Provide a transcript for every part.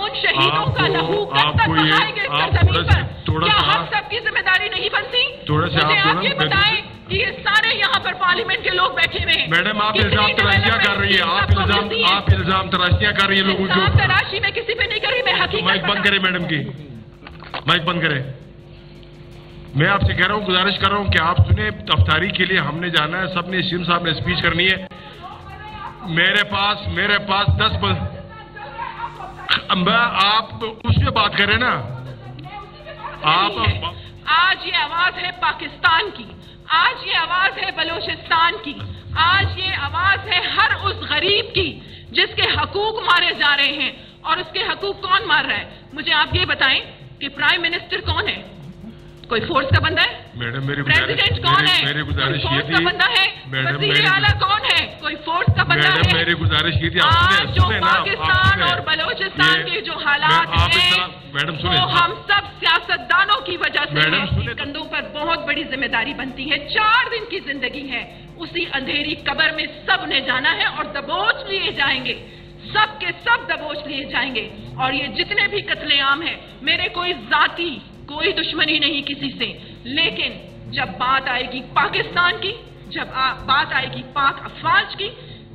उन शहीदों का लहू कब तक बहाएंगे इस जमीन पर? क्या हम सबकी जिम्मेदारी नहीं बनती? मुझे आप ये बताएं कि ये सारे यहाँ पर पार्लियामेंट के लोग बैठे हुए हैं। मैडम, आप इल्जाम तराशियां कर रही है, आप इल्जाम तराशियां कर रही है लोगों को। तराशी मैं किसी पे नहीं कर रही, मैं हकीकत। माइक बंद करें मैडम की, माइक बंद करें। मैं आपसे कह रहा हूँ, गुजारिश कर रहा हूँ कि आप सुने, अफ्तारी के लिए हमने जाना है, सबने सीएम साहब ने स्पीच करनी है। मेरे पास 10 आप उससे बात करें ना। आप आज ये आवाज है पाकिस्तान की, आज ये आवाज है बलूचिस्तान की, आज ये आवाज है हर उस गरीब की जिसके हकूक मारे जा रहे हैं। और उसके हकूक कौन मार रहा है? मुझे आप ये बताएं कि प्राइम मिनिस्टर कौन है? कोई फोर्स का बंदा है? मैडम, मेरी प्रेसिडेंट कौन है? मेरी गुजारिश ये थी। का बंदा है? वज़ीर आला कौन है? कोई फोर्स का बंदा है? मेरी गुजारिश ये थी, आज जो पाकिस्तान और बलूचिस्तान के जो हालात हैं, वो हम सब सियासतदानों की वजह से हैं। कंधों पर बहुत बड़ी जिम्मेदारी बनती है। 4 दिन की जिंदगी है, उसी अंधेरी कब्र में सब ने जाना है और दबोच लिए जाएंगे, सब के सब दबोच लिए जाएंगे। और ये जितने भी कत्लेआम हैं, मेरे कोई दुश्मनी नहीं किसी से, लेकिन जब बात आएगी पाकिस्तान की, जब बात आएगी पाक अफवाज की,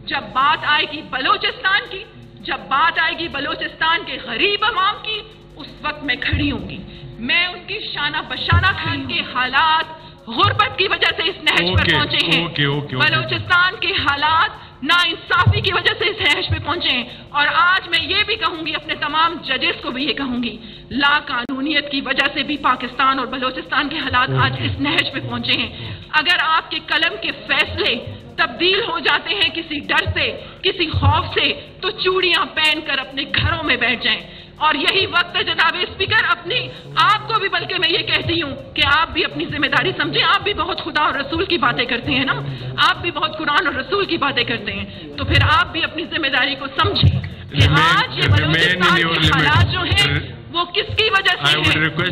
जब बात आएगी बलूचिस्तान की, जब बात आएगी बलूचिस्तान के गरीब अवाम की, उस वक्त मैं खड़ी होंगी। मैं उनकी शाना बशाना खड़ी के हालात गुर्बत की वजह से इस नहज पर पहुंचे हैं। बलूचिस्तान के हालात नाइंसाफी की वजह से इस नहज पे पहुंचे हैं। और आज मैं ये भी कहूंगी, अपने तमाम जजेस को भी ये कहूंगी, लाकानूनियत की वजह से भी पाकिस्तान और बलूचिस्तान के हालात आज इस नहज पे पहुंचे हैं। अगर आपके कलम के फैसले तब्दील हो जाते हैं किसी डर से, किसी खौफ से, तो चूड़ियां पहनकर अपने घरों में बैठ जाएं। और यही वक्त है जनाब स्पीकर, अपनी आपको भी, बल्कि मैं ये कहती हूँ कि आप भी अपनी जिम्मेदारी समझें। आप भी बहुत खुदा और रसूल की बातें करते हैं ना, आप भी बहुत कुरान और रसूल की बातें करते हैं, तो फिर आप भी अपनी जिम्मेदारी को समझें कि आज ये बलूचिस्तान के हालात जो हैं वो किसकी वजह से है?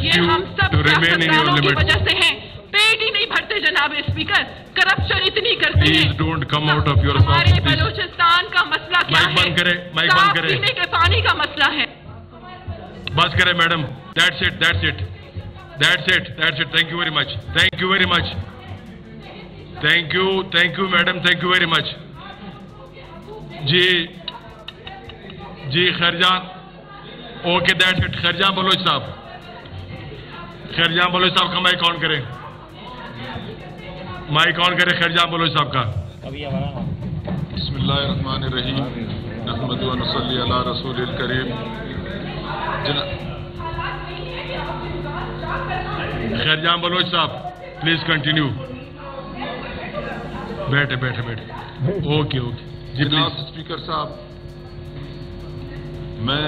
ये हम सब सियासतदानों की वजह से है। पेट ही नहीं भरते जनाब स्पीकर, करप्शन इतनी करते हैं। हमारे बलूचिस्तान का मसला क्या है? साफ पीने के पानी का मसला है। बस करें madam, that's it. Thank you very much. Thank you madam, thank you very much. जी Khairjan, okay, that's it. Khairjan Baloch साहब का माइक ऑन करें, खैरजान बलोच साहब का। बिस्मिल्लाहिर्रहमानिर्रहीम, नहमदु व नसल्ली अला रसूलिल करीम। खैरजान बलोच साहब, प्लीज कंटिन्यू। बैठे। ओके। जनाब स्पीकर साहब, मैं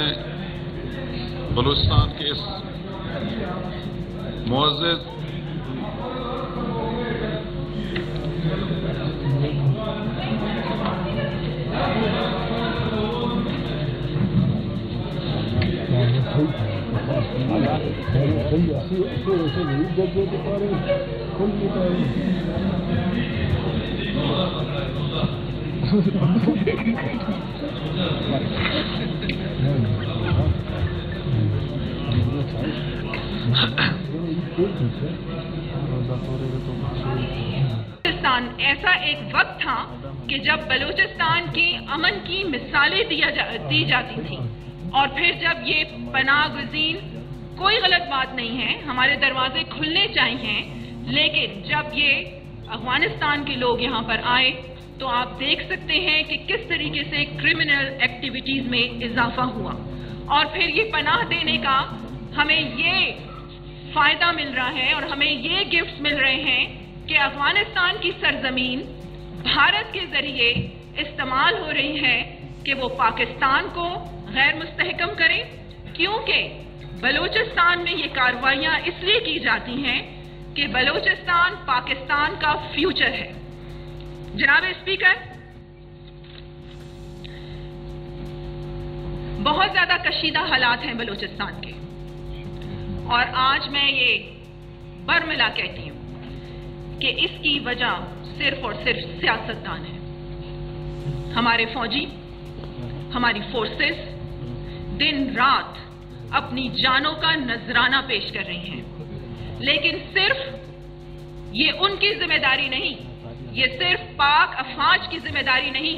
बलूचिस्तान के इस मुअज़्ज़ज़ ऐसा एक वक्त था कि जब बलूचिस्तान के अमन की मिसालें दी जाती थी, और फिर जब ये पनाह गुज़ीन, कोई गलत बात नहीं है, हमारे दरवाजे खुलने चाहिए, लेकिन जब ये अफगानिस्तान के लोग यहाँ पर आए तो आप देख सकते हैं कि किस तरीके से क्रिमिनल एक्टिविटीज में इजाफा हुआ। और फिर ये पनाह देने का हमें ये फायदा मिल रहा है और हमें ये गिफ्ट्स मिल रहे हैं कि अफगानिस्तान की सरजमीन भारत के जरिए इस्तेमाल हो रही है कि वो पाकिस्तान को गैर मुस्तहकम करे, क्योंकि बलूचिस्तान में ये कार्रवाइयां इसलिए की जाती हैं कि बलूचिस्तान पाकिस्तान का फ्यूचर है। जनाब स्पीकर, बहुत ज्यादा कशीदा हालात हैं बलूचिस्तान के, और आज मैं ये बरमिला कहती हूं कि इसकी वजह सिर्फ और सिर्फ सियासतदान है। हमारे फौजी, हमारी फोर्सेस दिन रात अपनी जानों का नजराना पेश कर रही हैं। लेकिन सिर्फ ये उनकी जिम्मेदारी नहीं, ये सिर्फ पाक अफवाज की जिम्मेदारी नहीं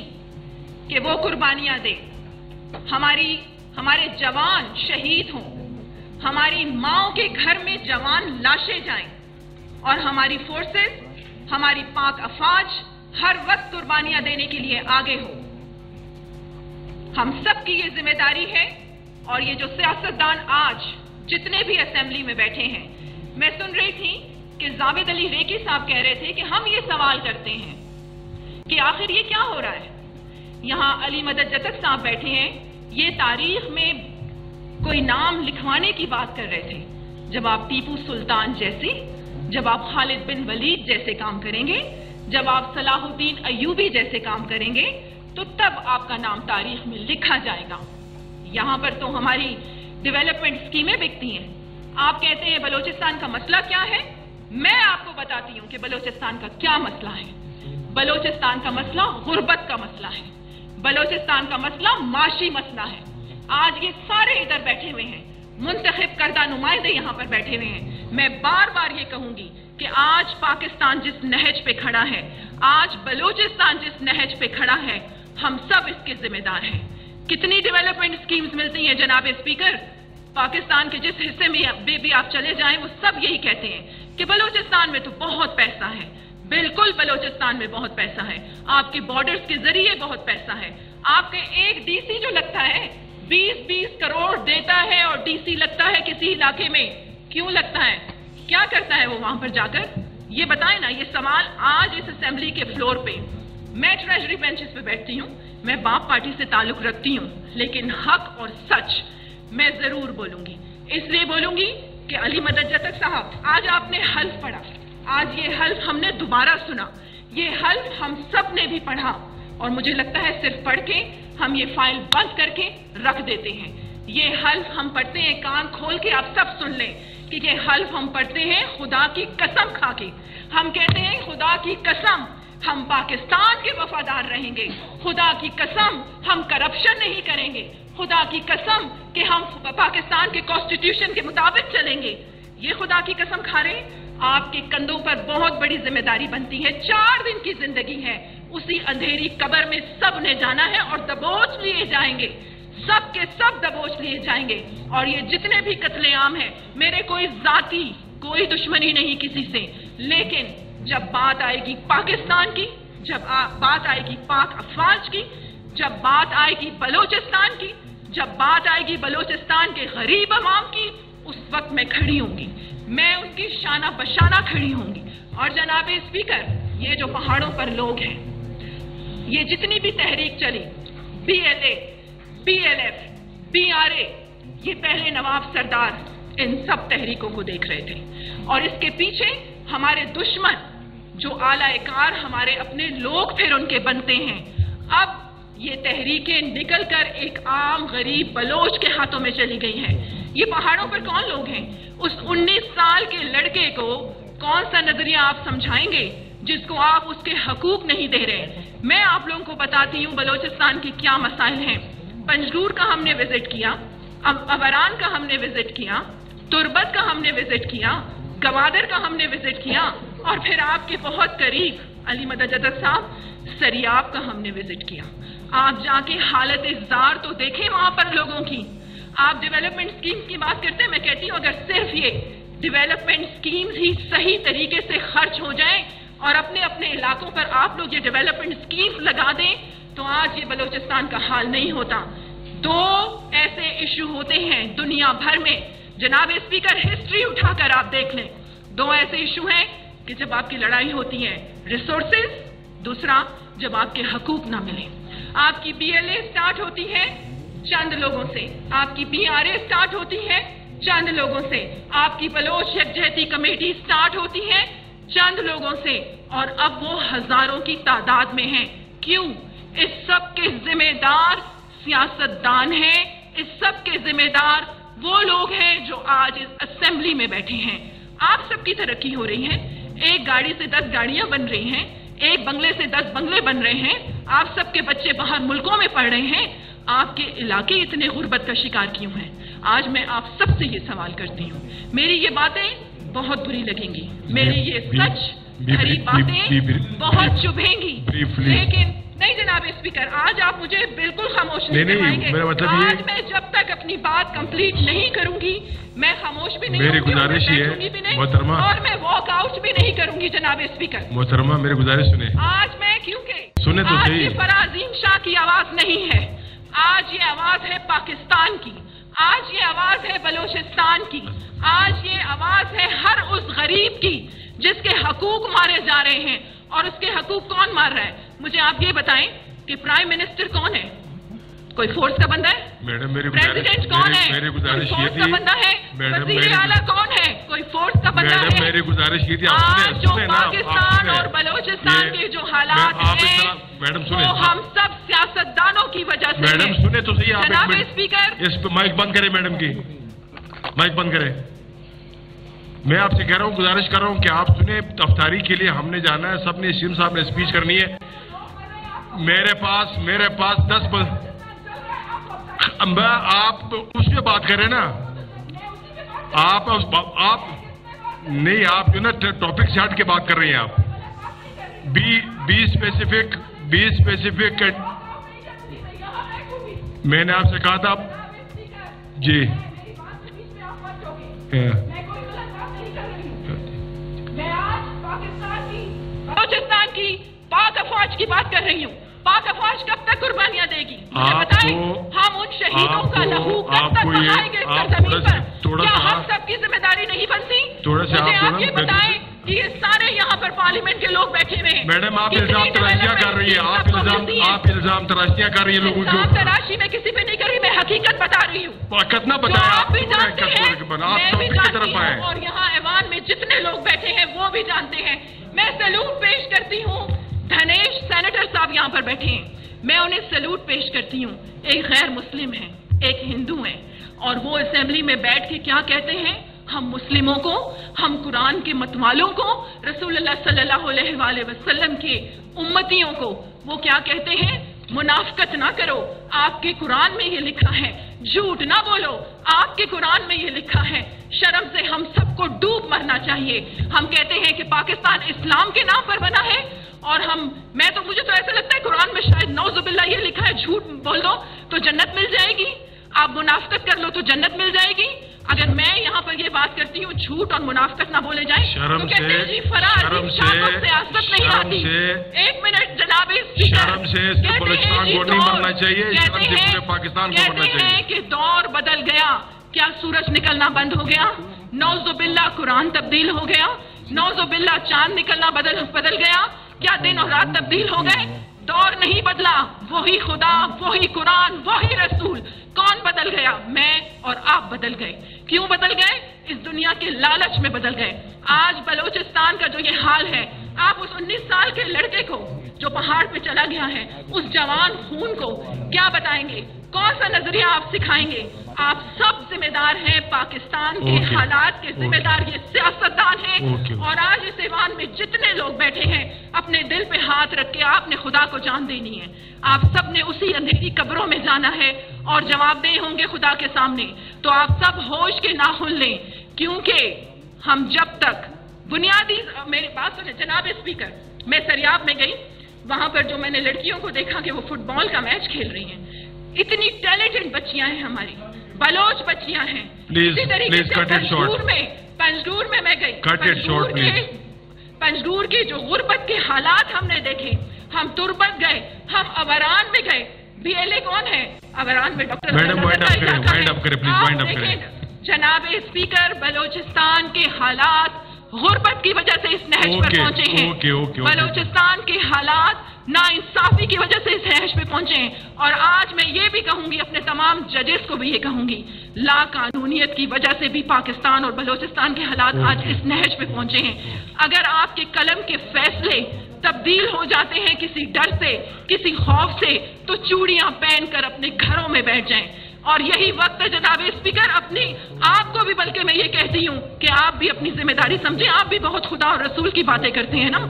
कि वो कुर्बानियां दे, हमारे जवान शहीद हों, हमारी माओं के घर में जवान लाशें जाएं और हमारी फोर्सेस, हमारी पाक अफवाज हर वक्त कुर्बानियां देने के लिए आगे हो। हम सब की ये जिम्मेदारी है। और ये जो सियासतदान आज जितने भी असेंबली में बैठे हैं, मैं सुन रही थी कि जावेद अली रेकी साहब कह रहे थे कि हम ये सवाल करते हैं कि आखिर ये क्या हो रहा है। यहां अली मदद जतक साहब बैठे हैं, ये तारीख में कोई नाम लिखवाने की बात कर रहे थे। जब आप टीपू सुल्तान जैसी, जब आप खालिद बिन वलीद जैसे काम करेंगे, जब आप सलाहुद्दीन अय्यूबी जैसे काम करेंगे, तो तब आपका नाम तारीख में लिखा जाएगा। यहां पर तो हमारी डेवलपमेंट स्कीमें बिकती हैं। आप कहते हैं बलोचिस्तान का मसला क्या है, मैं आपको बताती हूं कि बलोचिस्तान का क्या मसला है। बलोचिस्तान का मसला गुर्बत का मसला है, बलोचिस्तान का मसला माशी मसला है। आज ये सारे इधर बैठे हुए हैं, मुंतखब करदा नुमाइंदे यहां पर बैठे हुए हैं। मैं बार बार ये कहूंगी कि आज पाकिस्तान जिस नहज पे खड़ा है, आज बलोचिस्तान जिस नहज पे खड़ा है, हम सब इसके जिम्मेदार हैं। कितनी डेवलपमेंट स्कीम्स मिलती हैं जनाब स्पीकर, पाकिस्तान के जिस हिस्से में भी आप चले जाएं, वो सब यही कहते हैं कि बलोचिस्तान में तो बहुत पैसा है। बिल्कुल बलोचिस्तान में बहुत पैसा है, आपके बॉर्डर्स के जरिए बहुत पैसा है। आपके एक डीसी जो लगता है 20-20 करोड़ देता है और डीसी लगता है किसी इलाके में, क्यों लगता है, क्या करता है वो वहां पर जाकर, ये बताएं ना। ये सवाल आज इस असेंबली के फ्लोर पे, मैं ट्रेजरी बेंचेस पे बैठती हूँ, मैं बाप पार्टी से ताल्लुक रखती हूँ, लेकिन हक और सच मैं जरूर बोलूंगी। इसलिए बोलूंगी कि अली मदद जतक साहब, आज आपने हल्फ पढ़ा, आज ये हल्फ हमने दोबारा सुना, ये हल्फ हम सब ने भी पढ़ा, और मुझे लगता है सिर्फ पढ़ के हम ये फाइल बंद करके रख देते हैं। ये हल्फ हम पढ़ते हैं, कान खोल के आप सब सुन लें कि ये हल्फ हम पढ़ते हैं खुदा की कसम खा के। हम कहते हैं खुदा की कसम हम पाकिस्तान के वफादार रहेंगे, खुदा की कसम हम करप्शन नहीं करेंगे, खुदा की कसम कि हम पाकिस्तान के कॉन्स्टिट्यूशन के मुताबिक चलेंगे। ये खुदा की कसम खा रहे, आपके कंधों पर बहुत बड़ी जिम्मेदारी बनती है। 4 दिन की जिंदगी है, उसी अंधेरी कब्र में सब ने जाना है और दबोच लिए जाएंगे, सब के सब दबोच लिए जाएंगे। और ये जितने भी कत्लेआम हैं, मेरे कोई जाती कोई दुश्मनी नहीं किसी से, लेकिन जब बात आएगी पाकिस्तान की, जब बात आएगी पाक अफवाज की, जब बात आएगी बलोचिस्तान की, जब बात आएगी बलोचिस्तान के गरीब अवाम की, उस वक्त मैं खड़ी होंगी, मैं उनकी शाना बशाना खड़ी होंगी। और जनाब स्पीकर, ये जो पहाड़ों पर लोग हैं, ये जितनी भी तहरीक चली, BLA, BLF, BRA, ये पहले नवाब सरदार इन सब तहरीकों को देख रहे थे, और इसके पीछे हमारे दुश्मन जो आलाकार हमारे अपने लोग फिर उनके बनते हैं। अब ये तहरीकें निकलकर एक आम गरीब बलोच के हाथों में चली गई हैं। ये पहाड़ों पर कौन लोग हैं? उस 19 साल के लड़के को कौन सा नजरिया आप समझाएंगे जिसको आप उसके हकूक नहीं दे रहे? मैं आप लोगों को बताती हूँ बलोचिस्तान के क्या मसाइल हैं। पंजगूर का हमने विजिट किया, अबरान का हमने विजिट किया, तुर्बत का हमने विजिट किया, गवादर का हमने विजिट किया, और फिर आपके बहुत करीब अली मदद जतक साहब सरियाब का हमने विजिट किया। आप जाके हालत इज़्ज़ार तो देखें वहां पर लोगों की। आप डेवलपमेंट स्कीम्स की बात करते हैं, मैं कहती हूँ अगर सिर्फ ये डेवलपमेंट स्कीम्स ही सही तरीके से खर्च हो जाएं और अपने अपने इलाकों पर आप लोग ये डेवलपमेंट स्कीम्स लगा दें, तो आज ये बलोचिस्तान का हाल नहीं होता। 2 ऐसे इशू होते हैं दुनिया भर में, जनाब स्पीकर, हिस्ट्री उठाकर आप देख लें। 2 ऐसे इशू हैं कि जब आपकी लड़ाई होती है रिसोर्सेज, दूसरा जब आपके हकूक ना मिले। आपकी BLA स्टार्ट होती है चंद लोगों से, आपकी BRA स्टार्ट होती है चंद लोगों से, आपकी बलोच यकजहती कमेटी स्टार्ट होती है चंद लोगों से, और अब वो हजारों की तादाद में हैं। क्यों? इस सब के जिम्मेदार सियासतदान हैं, इस सब के जिम्मेदार वो लोग हैं जो आज इस असेंबली में बैठे हैं। आप सबकी तरक्की हो रही है, एक गाड़ी से 10 गाड़ियां बन रही हैं, एक बंगले से 10 बंगले बन रहे हैं, आप सबके बच्चे बाहर मुल्कों में पढ़ रहे हैं, آپ کے علاقے اتنے غربت کا شکار کیوں ہیں؟ آج میں آپ سب سے یہ سوال کرتی ہوں. میری یہ باتیں بہت بری لگیں گی, میری یہ سچ بھری باتیں بہت چبھیں گی, لیکن نہیں جناب اسپیکر, آج آپ مجھے بالکل خاموش نہیں کروائیں گے. آج میں جب تک اپنی بات کمپلیٹ نہیں کروں گی میں خاموش بھی نہیں میری گزارش یہ ہے محترمہ, اور میں واک آؤٹ بھی نہیں کروں گی جناب اسپیکر. محترمہ میری گزارش سنیں. آج میں کیونکہ سنیں تو آج صحیح, یہ فرازین شاہ کی آواز نہیں ہے, آج یہ آواز ہے پاکستان کی, آج یہ آواز ہے بلوچستان کی, آج یہ آواز ہے ہر اس غریب کی جس کے حقوق مارے جا رہے ہیں. اور اس کے حقوق کون مار رہا ہے؟ مجھے آپ یہ بتائیں کہ پرائم منسٹر کون ہے؟ کوئی فورس کا بندہ ہے؟ میڈم میری پریزیڈنٹ کون ہے؟ کوئی فورس کا بندہ ہے؟ وزیر اعلیٰ کون ہے؟ کوئی فورس کا بندہ ہے؟ میری گزارش یہ تھی, آج جو پاکستان اور بلوچستان کے جو حالات ہیں وہ ہم سب سیاستدانوں کی وجہ سے. میڈم سنیں تو صحیح, آپ جناب اسپیکر اس پہ مائک بند کریں, میڈم کی مائک بند کریں. میں آپ سے کہہ رہا ہوں, گزارش کر رہا ہوں کہ آپ سنیں. افطاری کے لیے ہم نے جانا ہے, سب نے شیم صاحب نے اسپیچ کرنی ہے. میرے پاس 10 آپ اس پہ بات کریں نا, آپ نہیں, آپ جو نا ٹاپک سے ہٹ کے بات کر رہی ہیں. آپ بی اسپیسیفک میں نے آپ سے کہا تھا جی. میں آج بلوچستان کی پاک افواج کی بات کر رہی ہوں. پاک افواج کب تک قربانیاں دے گی؟ مجھے بتائیں, ہم ان شہیدوں کا لہو کب تک بہائیں گے سرزمین پر؟ کیا ہم سب کی ذمہ داری نہیں بنتی؟ مجھے آپ یہ بتائیں کہ یہ سارے یہاں پر پارلیمنٹ کے لوگ بیٹھے ہوئے ہیں. میڈم آپ الزام تراشیاں کر رہی ہیں, آپ الزام تراشیاں کر رہی ہیں لوگوں کو. الزام تراشی میں کسی پہ نہیں کر رہی, میں حقیقت بتا رہی ہوں. کتنا بتایا آپ بھی جانتے ہیں, میں بھی جانتی ہوں, اور یہاں ایوان میں جتنے لوگ بیٹھے ہیں وہ بھی جانتے ہیں. میں سیلوٹ پیش کرتی ہوں. دھنیش سینیٹر صاحب یہاں پر بیٹھے ہیں, میں انہیں سیلوٹ پیش کرتی ہوں. ایک غیر مسلم ہے, ایک ہندو ہے, اور وہ اسمبلی میں بیٹھ کے کیا کہتے ہیں؟ ہم مسلموں کو, ہم قرآن کے متوالوں کو, رسول اللہ صلی اللہ علیہ وآلہ وسلم کے امتیوں کو وہ کیا کہتے ہیں؟ منافقت نہ کرو, آپ کے قرآن میں یہ لکھا ہے. جھوٹ نہ بولو, آپ کے قرآن میں یہ لکھا ہے. شرم سے ہم سب کو ڈوب مرنا چاہیے. ہم کہتے ہیں کہ پاکستان اسلام کے نام پر بنا ہے, اور مجھے تو ایسا لگتا ہے قرآن میں شاید نعوذ باللہ یہ لکھا ہے جھوٹ بول دو تو جنت مل جائے گی, آپ منافقت کر لو تو جنت مل جائے گی. اگر میں یہاں پر یہ بات کرتی ہوں جھوٹ اور منافقت نہ بولے جائیں تو کہتے ہیں جی فرار سیاست نہیں آتی. ایک منٹ جناب شرم سے بلوچستان کو نہیں مرنا چاہیے, شرم سے پورے پاکستان کو مرنا چاہیے. کہتے ہیں کہ دور بدل گیا, کیا سورج نکلنا بند ہو گیا؟ نعوذ باللہ قرآن تبدیل ہو گیا, نعوذ باللہ چاند نکلنا بدل گیا, کیا دن اور رات تبدیل ہو گئے؟ دور نہیں بدلا, وہی خدا, وہی قرآن, وہی رسول. کون بدل گیا؟ میں اور آپ بدل گئے. کیوں بدل گئے؟ اس دنیا کے لالچ میں بدل گئے. آج بلوچستان کا جو یہ حال ہے, آپ اس 19 سال کے لڑکے کو جو پہاڑ پہ چلا گیا ہے, اس جوان خون کو کیا بتائیں گے؟ کون سا نظریہ آپ سکھائیں گے؟ آپ سب ذمہ دار ہیں, پاکستان کے حالات کے ذمہ دار یہ سیاستدان ہیں. اور آج اس ایوان میں جتنے لوگ بیٹھے ہیں, اپنے دل پہ ہاتھ رکھ کے آپ نے خدا کو جان دینی ہے. آپ سب نے اسی اندھیری قبروں میں جانا ہے اور جواب دہ ہوں گے خدا کے سامنے. تو آپ سب ہوش کے ناخن لیں, کیونکہ ہم جب تک بنیادی, میری بات سنیں جناب اسپیکر, میں سریاب میں گئی, وہاں پر جو میں نے لڑکیوں کو دیکھا کہ وہ فٹ بال کا میچ کھیل رہی ہیں. اتنی ٹیلنٹڈ بچیاں ہیں ہماری, بلوچ بچیاں ہیں. اسی طریقے سے پنجگور میں میں گئی, پنجگور کے جو غربت کے حالات ہم نے دیکھے. ہم تربت گئے, ہم ابران میں گئے. بی ایل اے کون ہے؟ ابران میں ڈاکٹر. جناب اسپیکر, بلوچستان کے حالات غربت کی وجہ سے اس نہج پر پہنچے ہیں. بلوچستان کے حالات نا انصافی کی وجہ سے اس نہج پہ پہنچے ہیں. اور آج میں یہ بھی کہوں گی, اپنے تمام ججز کو بھی یہ کہوں گی, لا قانونیت کی وجہ سے بھی پاکستان اور بلوچستان کے حالات آج اس نہج پہ پہنچے ہیں. اگر آپ کے قلم کے فیصلے تبدیل ہو جاتے ہیں کسی ڈر سے, کسی خوف سے, تو چوڑیاں پہن کر اپنے گھروں میں بیٹھ جائیں. اور یہی وقت ہے جناب اسپیکر, اپنی آپ کو بھی, بلکہ میں یہ کہتی ہوں کہ آپ بھی اپنی ذمہ داری سمجھیں. آپ بھی بہت خدا اور رسول کی باتیں کرتے ہیں نا,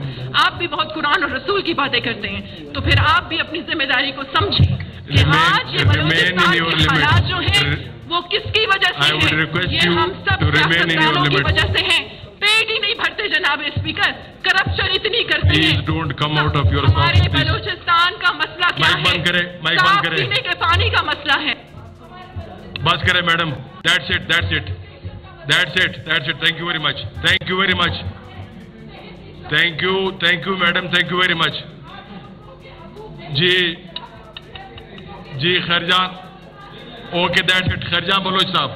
آپ بھی بہت قرآن اور رسول کی باتیں کرتے ہیں, تو پھر آپ بھی اپنی ذمہ داری کو سمجھیں. कि आज ये बलूचिस्तान के हालात जो हैं वो किसकी वजह से हैं? ये हम सब सियासतदानों की वजह से हैं। पेट ही नहीं भरते जनाब स्पीकर, करप्शन इतनी करती है। हमारे बलूचिस्तान का मसला क्या है? साफ पीने के पानी का मसला है। बस करें madam, that's it. Thank you very much. Thank you madam, thank you very much. जी Khairjan, okay that's it. Khairjan Baloch साहब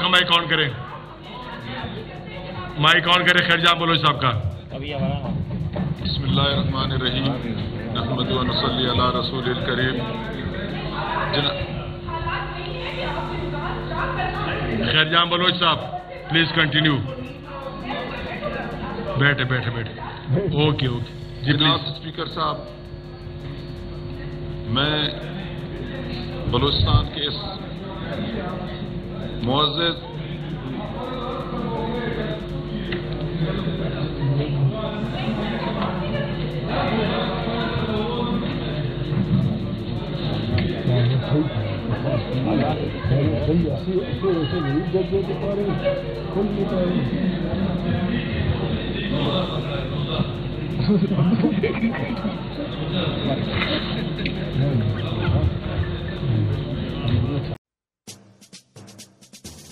का माइक ऑन करें, खैरजान बलोच साहब का। बिस्मिल्लाहिर्रहमानिर्रहीम, नहमदु व नसल्ली अला रसूलिल करीम। खैरजान बलोच साहब प्लीज कंटिन्यू। बैठे ओके जी जनाब स्पीकर साहब, मैं बलूचिस्तान के इस मुअज़्ज़ज़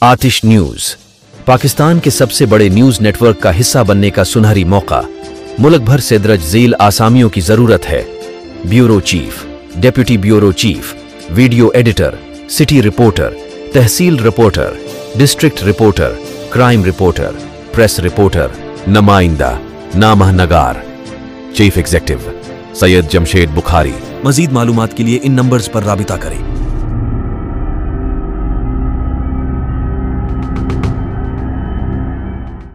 आतिश न्यूज, पाकिस्तान के सबसे बड़े न्यूज नेटवर्क का हिस्सा बनने का सुनहरी मौका। मुल्क भर से दर्ज झील आसामियों की जरूरत है। Bureau chief, deputy bureau chief, video editor, city reporter, tehsil reporter, district reporter, crime reporter, press reporter, नुमाइंदा, नामहनगार। Chief executive Syed Jamshed Bukhari. मजीद मालूमात के लिए इन नंबर्स पर राबिता करें।